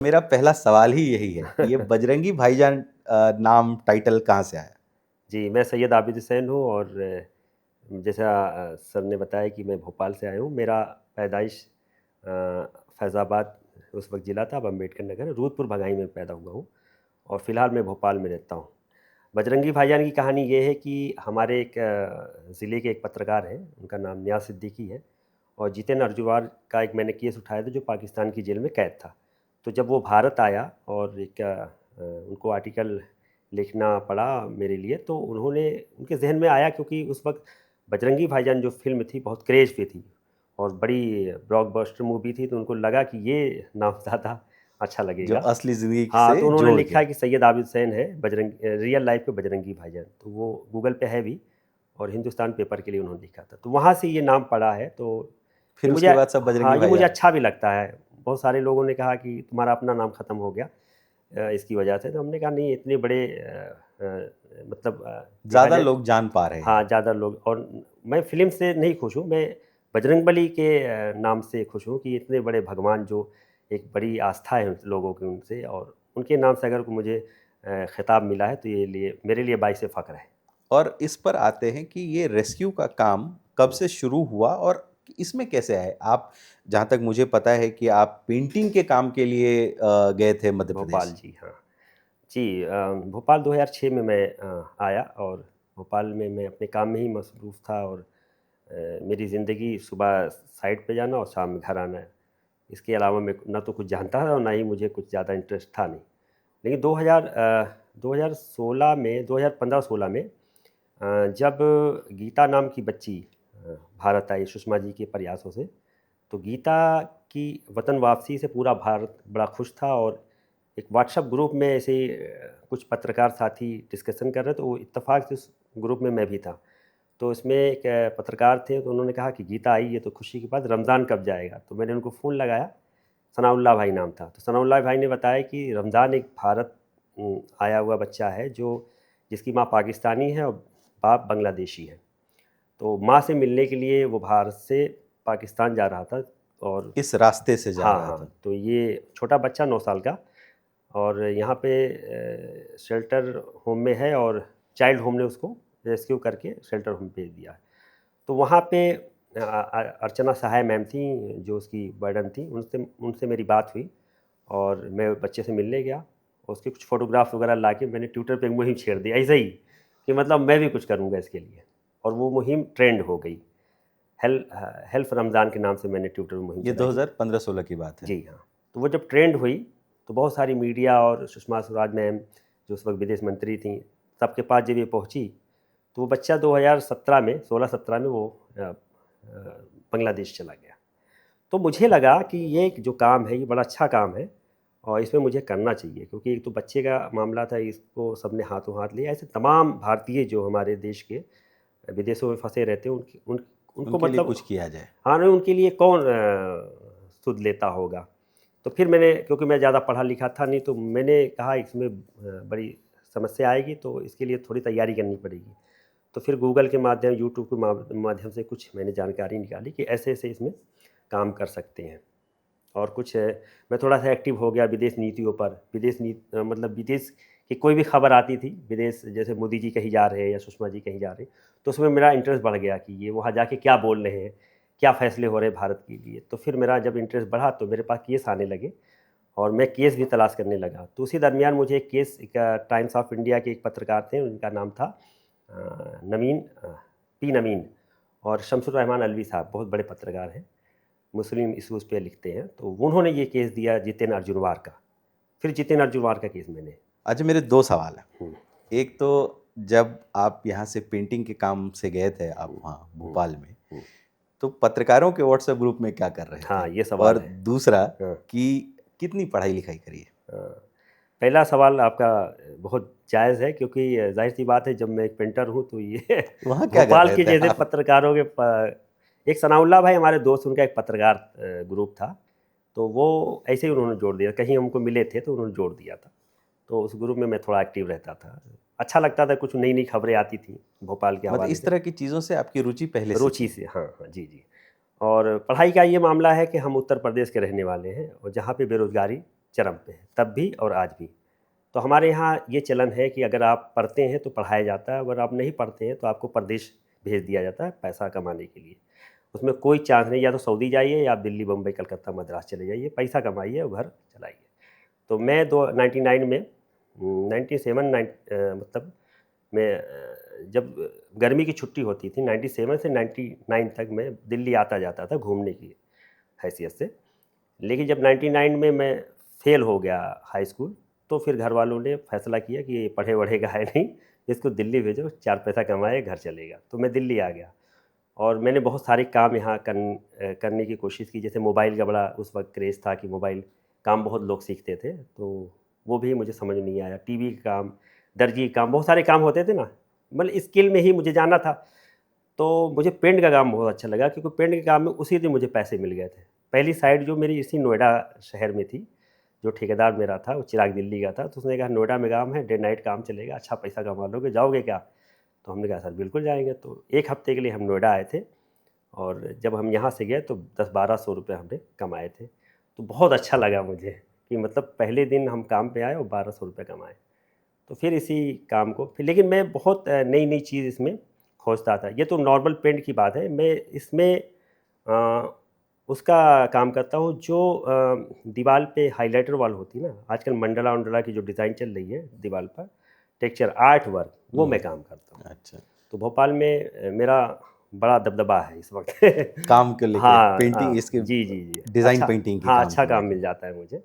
मेरा पहला सवाल ही यही है कि ये बजरंगी भाईजान नाम टाइटल कहाँ से आया? जी, मैं सैयद आबिद हुसैन हूँ और जैसा सर ने बताया कि मैं भोपाल से आया हूँ। मेरा पैदाइश फैज़ाबाद उस वक़्त ज़िला था, अब अम्बेडकर नगर है, रूदपुर भगाई में पैदा हुआ हूँ और फ़िलहाल मैं भोपाल में रहता हूँ। बजरंगी भाईजान की कहानी ये है कि हमारे एक ज़िले के एक पत्रकार हैं, उनका नाम नियाज़ सिद्दीकी है और जितेन अर्जुवार का एक मैंने केस उठाया था जो पाकिस्तान की जेल में कैद था। तो जब वो भारत आया और एक उनको आर्टिकल लिखना पड़ा मेरे लिए, तो उनके ज़हन में आया क्योंकि उस वक़्त बजरंगी भाईजान जो फ़िल्म थी बहुत क्रेज़ पे थी और बड़ी ब्लॉकबस्टर मूवी थी, तो उनको लगा कि ये नाम ज़्यादा अच्छा जो लगेगा। असली ज़िंदगी हाँ, से तो उन्होंने जोड़ लिखा के। कि सैयद आबिद हुसैन है रियल लाइफ़ के बजरंगी भाईजान, तो वो गूगल पे है भी और हिंदुस्तान पेपर के लिए उन्होंने लिखा था। तो वहाँ से ये नाम पड़ा है, तो फिर ये मुझे उसके बाद सब हाँ, बजरंगी ये मुझे भाईजान। अच्छा भी लगता है। बहुत सारे लोगों ने कहा कि तुम्हारा अपना नाम ख़त्म हो गया इसकी वजह से, तो हमने कहा नहीं इतने बड़े मतलब देखा ज़्यादा जाए लोग जान पा रहे हाँ, हैं। ज़्यादा लोग और मैं फ़िल्म से नहीं खुश हूँ, मैं बजरंगबली के नाम से खुश हूँ कि इतने बड़े भगवान जो एक बड़ी आस्था है लोगों की उनसे और उनके नाम से अगर मुझे खिताब मिला है तो ये लिए मेरे लिए बाइस फ़ख्र है। और इस पर आते हैं कि ये रेस्क्यू का काम कब से शुरू हुआ और इसमें कैसे आए? आप, जहाँ तक मुझे पता है कि आप पेंटिंग के काम के लिए गए थे मध्य भोपाल प्रदेश। जी, हाँ। जी भोपाल 2006 में मैं आया और भोपाल में मैं अपने काम में ही मसरूफ़ था और मेरी ज़िंदगी सुबह साइट पे जाना और शाम में घर आना है। इसके अलावा मैं ना तो कुछ जानता था और ना ही मुझे कुछ ज़्यादा इंटरेस्ट था नहीं। लेकिन 2016 में 2015-16 में जब गीता नाम की बच्ची भारत आई सुषमा जी के प्रयासों से, तो गीता की वतन वापसी से पूरा भारत बड़ा खुश था और एक व्हाट्सएप ग्रुप में ऐसे ही कुछ पत्रकार साथी डिस्कशन कर रहे थे, तो वो इत्तेफाक से उस ग्रुप में मैं भी था। तो इसमें एक पत्रकार थे, तो उन्होंने कहा कि गीता आई है तो खुशी की बात, रमज़ान कब जाएगा? तो मैंने उनको फ़ोन लगाया, सनाउल्लाह भाई नाम था। तो सनाउल्लाह भाई ने बताया कि रमज़ान एक भारत आया हुआ बच्चा है जिसकी माँ पाकिस्तानी है और बाप बांग्लादेशी है। तो माँ से मिलने के लिए वो भारत से पाकिस्तान जा रहा था और इस रास्ते से जा हाँ, रहा था। हाँ, तो ये छोटा बच्चा 9 साल का और यहाँ पे शेल्टर होम में है और चाइल्ड होम ने उसको रेस्क्यू करके शेल्टर होम भेज दिया है। तो वहाँ पे अर्चना सहाय मैम थीं जो उसकी वार्डन थीं, उनसे उनसे मेरी बात हुई और मैं बच्चे से मिलने गया और उसके कुछ फ़ोटोग्राफ्स वगैरह लाके मैंने ट्विटर पे एक मुहिम छेड़ दी ऐसे ही कि मतलब मैं भी कुछ करूँगा इसके लिए और वो मुहिम ट्रेंड हो गई। हेल्प रमज़ान के नाम से मैंने ट्विटर में मुहिम ये चलाई। 2015-16 की बात है। जी हाँ, तो वो जब ट्रेंड हुई, तो बहुत सारी मीडिया और सुषमा स्वराज मैम, जो उस वक़्त विदेश मंत्री थीं, सबके पास जब ये पहुँची, तो वो बच्चा 2017 में 16-17 में वो बांग्लादेश चला गया। तो मुझे लगा कि ये एक जो काम है, ये बड़ा अच्छा काम है और इसमें मुझे करना चाहिए क्योंकि एक तो बच्चे का मामला था, इसको सबने हाथों-हाथ लिया। ऐसे तमाम भारतीय जो हमारे देश के विदेशों में फँसे रहते हैं, उनको उनके लिए मतलब कुछ किया जाए। हाँ, नहीं उनके लिए कौन सुध लेता होगा। तो फिर मैंने क्योंकि मैं ज़्यादा पढ़ा-लिखा था नहीं तो मैंने कहा इसमें बड़ी समस्या आएगी तो इसके लिए थोड़ी तैयारी करनी पड़ेगी। तो फिर गूगल के माध्यम, यूट्यूब के माध्यम से कुछ मैंने जानकारी निकाली कि ऐसे-ऐसे इसमें काम कर सकते हैं। और कुछ मैं थोड़ा-सा एक्टिव हो गया विदेश नीतियों पर। मतलब विदेश की कोई भी खबर आती थी, विदेश जैसे मोदी जी कहीं जा रहे हैं या सुषमा जी कहीं जा रहे हैं, तो उसमें मेरा इंटरेस्ट बढ़ गया कि ये वहाँ जाके क्या बोल रहे हैं, क्या फ़ैसले हो रहे हैं भारत के लिए। तो फिर मेरा जब इंटरेस्ट बढ़ा तो मेरे पास केस आने लगे और मैं केस भी तलाश करने लगा। तो उसी दरमियान मुझे एक केस टाइम्स ऑफ इंडिया के एक पत्रकार थे, उनका नाम था पी नवीन और शमसुर रहमान अलवी साहब, बहुत बड़े पत्रकार हैं। मुस्लिम इश्यूज़ पे लिखते हैं, तो उन्होंने ये केस दिया जितेन अर्जुनवार का। फिर जितेन अर्जुनवार का केस मैंने अच्छा, मेरे 2 सवाल हैं। हुँ, एक तो जब आप यहाँ से पेंटिंग के काम से गए थे आप हुँ, वहाँ हुँ, भोपाल में, हुँ। तो पत्रकारों के व्हाट्सएप ग्रुप में क्या कर रहे थे? हाँ, ये सवाल और है। दूसरा हाँ, कि कितनी पढ़ाई-लिखाई करी है? हाँ। पहला सवाल आपका बहुत जायज़ है क्योंकि ज़ाहिर-सी बात है जब मैं एक पेंटर हूँ तो ये वहाँ क्या कर भोपाल रहे के थे जैसे आप? पत्रकारों के एक सनाउल्लाह भाई हमारे दोस्त, उनका एक पत्रकार ग्रुप था, तो वो ऐसे ही उन्होंने जोड़ दिया। कहीं हमको मिले थे तो उन्होंने जोड़ दिया था। तो उस ग्रुप में मैं थोड़ा एक्टिव रहता था। अच्छा लगता था, कुछ नई-नई खबरें आती थीं भोपाल के मतलब हवाले इस से। तरह की चीज़ों से आपकी रुचि पहले से रुचि थी। से हाँ, हाँ। जी। और पढ़ाई का ये मामला है कि हम उत्तर प्रदेश के रहने वाले हैं और जहाँ पे बेरोज़गारी चरम पे है, तब भी और आज भी। तो हमारे यहाँ ये चलन है कि अगर आप पढ़ते हैं तो पढ़ाया जाता है, अगर आप नहीं पढ़ते हैं तो आपको परदेश भेज दिया जाता है पैसा कमाने के लिए। उसमें कोई चांस नहीं, या तो सऊदी जाइए या आप दिल्ली, बम्बई, कलकत्ता, मद्रास चले जाइए, पैसा कमाइए और घर चलाइए। तो मैं दो 99 में 97 मतलब मैं जब गर्मी की छुट्टी होती थी 97 से 99 तक मैं दिल्ली आता जाता था घूमने की हैसियत से। लेकिन जब 99 में मैं फ़ेल हो गया हाई स्कूल, तो फिर घर वालों ने फ़ैसला किया कि ये पढ़े-वढ़ेगा है नहीं, इसको दिल्ली भेजो, 4 पैसा कमाए घर चलेगा। तो मैं दिल्ली आ गया और मैंने बहुत सारे काम यहाँ करने की कोशिश की। जैसे मोबाइल का बड़ा उस वक़्त क्रेज़ था कि मोबाइल काम बहुत लोग सीखते थे, तो वो भी मुझे समझ नहीं आया। टीवी का काम, दर्जी का काम, बहुत सारे काम होते थे ना, मतलब स्किल में ही मुझे जाना था। तो मुझे पेंट का काम बहुत अच्छा लगा, क्योंकि पेंट के काम में उसी दिन मुझे पैसे मिल गए थे। पहली साइट जो मेरी इसी नोएडा शहर में थी, जो ठेकेदार मेरा था वो चिराग दिल्ली का था, तो उसने कहा नोएडा में काम है, डे नाइट काम चलेगा, अच्छा पैसा कमा लोगे, जाओगे क्या? तो हमने कहा सर बिल्कुल जाएँगे। तो 1 हफ़्ते के लिए हम नोएडा आए थे और जब हम यहाँ से गए तो 10-1200 रुपए हमने कमाए थे। तो बहुत अच्छा लगा मुझे कि मतलब पहले दिन हम काम पे आए और 1200 रुपए कमाए। तो फिर इसी काम को फिर, लेकिन मैं बहुत नई-नई चीज़ इसमें खोजता था। ये तो नॉर्मल पेंट की बात है। मैं इसमें अ, उसका काम करता हूँ जो दीवार पे हाइलाइटर वॉल होती है ना, आजकल मंडला-वंडला की जो डिज़ाइन चल रही है दीवार पर, टेक्सचर आर्ट वर्क, वो मैं हुँ, काम करता हूँ। अच्छा। तो भोपाल में मेरा बड़ा दबदबा है इस वक़्त। काम को लेके हाँ, पेंटिंग हाँ। इसके जी, जी, जी। डिज़ाइन अच्छा, पेंटिंग के हाँ, काम अच्छा को काम लेके। मिल जाता है मुझे।